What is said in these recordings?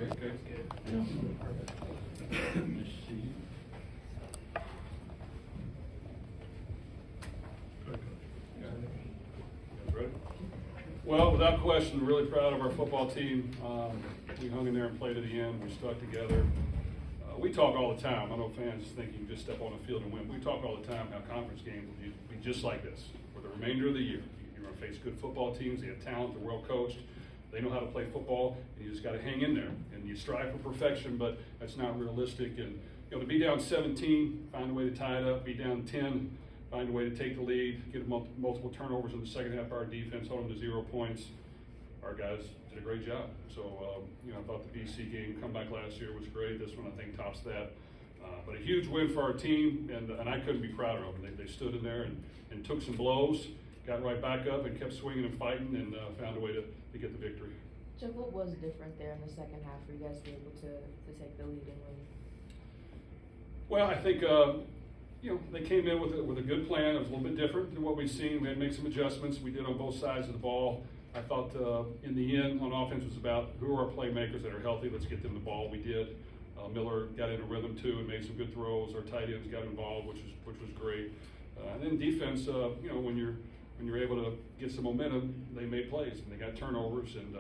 Okay. Well, without question, really proud of our football team. We hung in there and played to the end. We stuck together. We talk all the time. I know fans think you can just step on the field and win. We talk all the time how conference games will be just like this for the remainder of the year. You're going to face good football teams. They have talent. They're well coached. They know how to play football. And you just got to hang in there. And you strive for perfection, but that's not realistic. And to be down 17, find a way to tie it up. Be down 10, find a way to take the lead. Get multiple turnovers in the second half of our defense. Hold them to 0 points. Our guys did a great job. So, I thought the BC game comeback last year was great. This one, I think, tops that. But a huge win for our team, and I couldn't be prouder of them. They stood in there and took some blows, got right back up, and kept swinging and fighting, and found a way to get the victory. Jeff, what was different there in the second half for you guys to be able to take the lead and win? Well, I think they came in with a good plan. It was a little bit different than what we've seen. We had to make some adjustments. We did on both sides of the ball. I thought in the end on offense was about who are our playmakers that are healthy. Let's get them the ball. We did. Miller got in a rhythm too and made some good throws. Our tight ends got involved, which was great. And then defense, when you're able to get some momentum, they made plays and they got turnovers and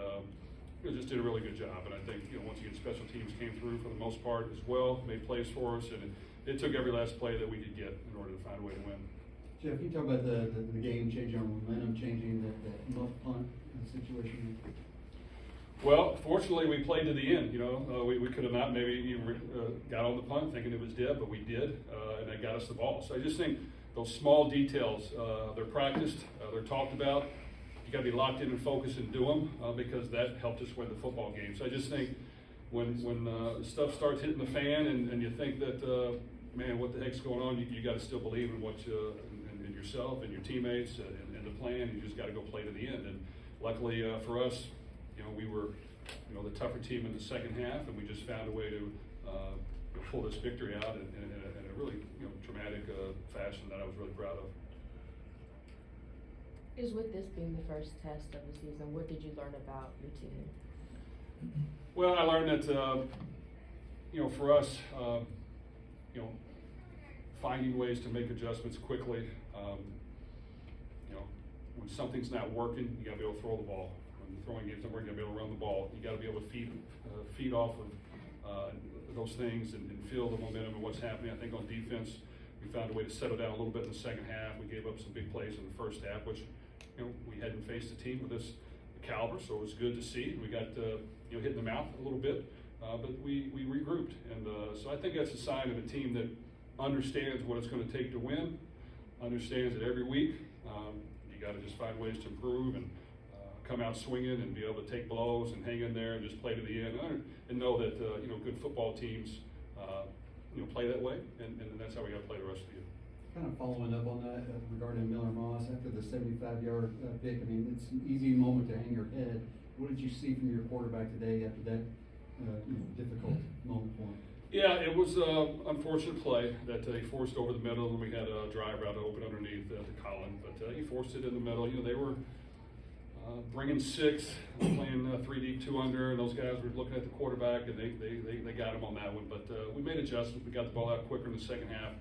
just did a really good job. And I think once again special teams came through for the most part as well, made plays for us, and it took every last play that we could get in order to find a way to win. Jeff, you talk about the game changing, or momentum changing, that muff punt situation. Well, fortunately, we played to the end. We could have not maybe even got on the punt thinking it was dead, but we did, and that got us the ball. So I just think those small details, they're practiced, they're talked about. You got to be locked in and focused and do them because that helped us win the football game. So I just think when stuff starts hitting the fan and you think that, man, what the heck's going on, you got to still believe in what in yourself and your teammates and the plan. You just got to go play to the end. And luckily for us, we were the tougher team in the second half, and we just found a way to pull this victory out in a really dramatic fashion that I was really proud of. Is with this being the first test of the season, what did you learn about your team? Well, I learned that for us, finding ways to make adjustments quickly. When something's not working, you got to be able to throw the ball. When the throwing game's not working, you got to be able to run the ball. You got to be able to feed off of those things and feel the momentum of what's happening. I think on defense, we found a way to settle down a little bit in the second half. We gave up some big plays in the first half, which we hadn't faced a team with this caliber, so it was good to see. We got hit in the mouth a little bit, but we regrouped, and so I think that's a sign of a team that understands what it's going to take to win, understands that every week you got to just find ways to improve and come out swinging and be able to take blows and hang in there and just play to the end and know that good football teams play that way, and that's how we got to play the rest of the year. Kind of following up on that regarding Miller Moss after the 75-yard pick. I mean, it's an easy moment to hang your head. What did you see from your quarterback today after that difficult moment for him? Yeah, it was an unfortunate play that he forced over the middle, and we had a drive route open underneath to Colin, but he forced it in the middle. They were bringing 6, playing 3 deep, 2 under, and those guys were looking at the quarterback, and they got him on that one. But we made adjustments. We got the ball out quicker in the second half.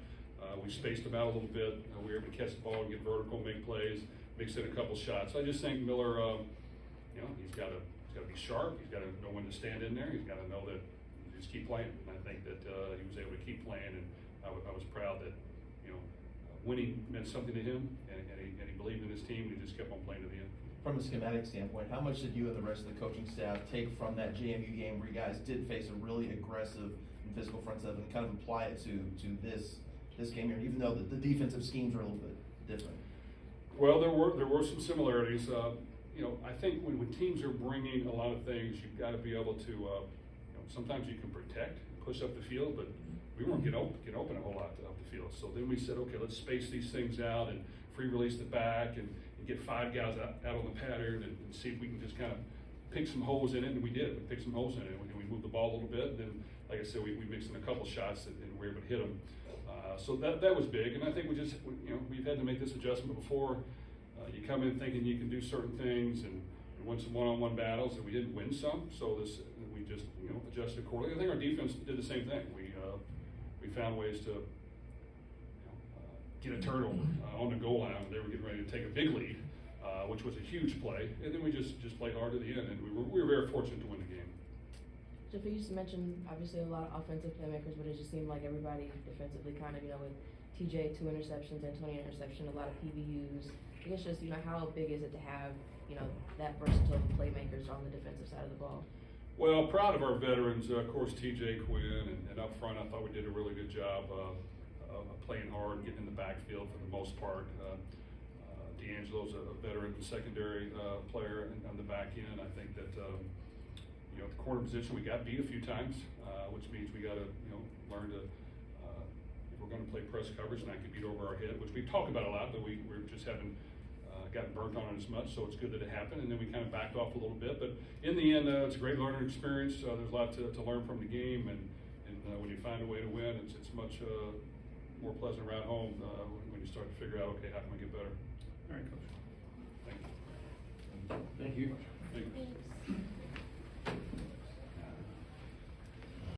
We spaced them out a little bit. We were able to catch the ball and get vertical, make plays, mix in a couple shots. I just think Miller, he's got to be sharp. He's got to know when to stand in there. He's got to know that you just keep playing. And I think that he was able to keep playing, and I was proud that winning meant something to him, and he believed in his team, and he just kept on playing to the end. From a schematic standpoint, how much did you and the rest of the coaching staff take from that JMU game where you guys did face a really aggressive and physical front seven and kind of apply it to this game here, even though the defensive schemes are a little bit different? Well, there were some similarities. I think when teams are bringing a lot of things, you've got to be able to. Sometimes you can protect, push up the field, but we weren't get open a whole lot up the field. So then we said, okay, let's space these things out and free release the back and get 5 guys out on the pattern and see if we can just kind of pick some holes in it, and we did. We picked some holes in it, and we moved the ball a little bit, and then, like I said, we mixed in a couple shots and we were able to hit them. So that was big, and I think we've had to make this adjustment before. You come in thinking you can do certain things and win some one-on-one battles, and we didn't win some. So we just, you know, adjusted accordingly. I think our defense did the same thing. We found ways to, get a turnover on the goal line when they were getting ready to take a big lead, which was a huge play. And then we just played hard to the end, and we were very fortunate to win the game. Jeff, you just mentioned obviously a lot of offensive playmakers, but it just seemed like everybody defensively kind of, you know, with TJ 2 interceptions, Antonio interception, a lot of PBUs. I guess just, you know, how big is it to have, you know, that versatile playmakers on the defensive side of the ball? Well, proud of our veterans. Of course, TJ Quinn, and up front, I thought we did a really good job of playing hard, getting in the backfield for the most part. D'Angelo's a veteran secondary player on the back end. I think that, you know, at the corner position, we got beat a few times, which means we got to, you know, learn to, if we're going to play press coverage, not get beat over our head, which we talk about a lot, but we just haven't gotten burnt on it as much, so it's good that it happened, and then we kind of backed off a little bit. But in the end, it's a great learning experience. There's a lot to learn from the game, and when you find a way to win, it's much more pleasant around home when you start to figure out, okay, how can we get better? All right, Coach. Thank you. Thank you.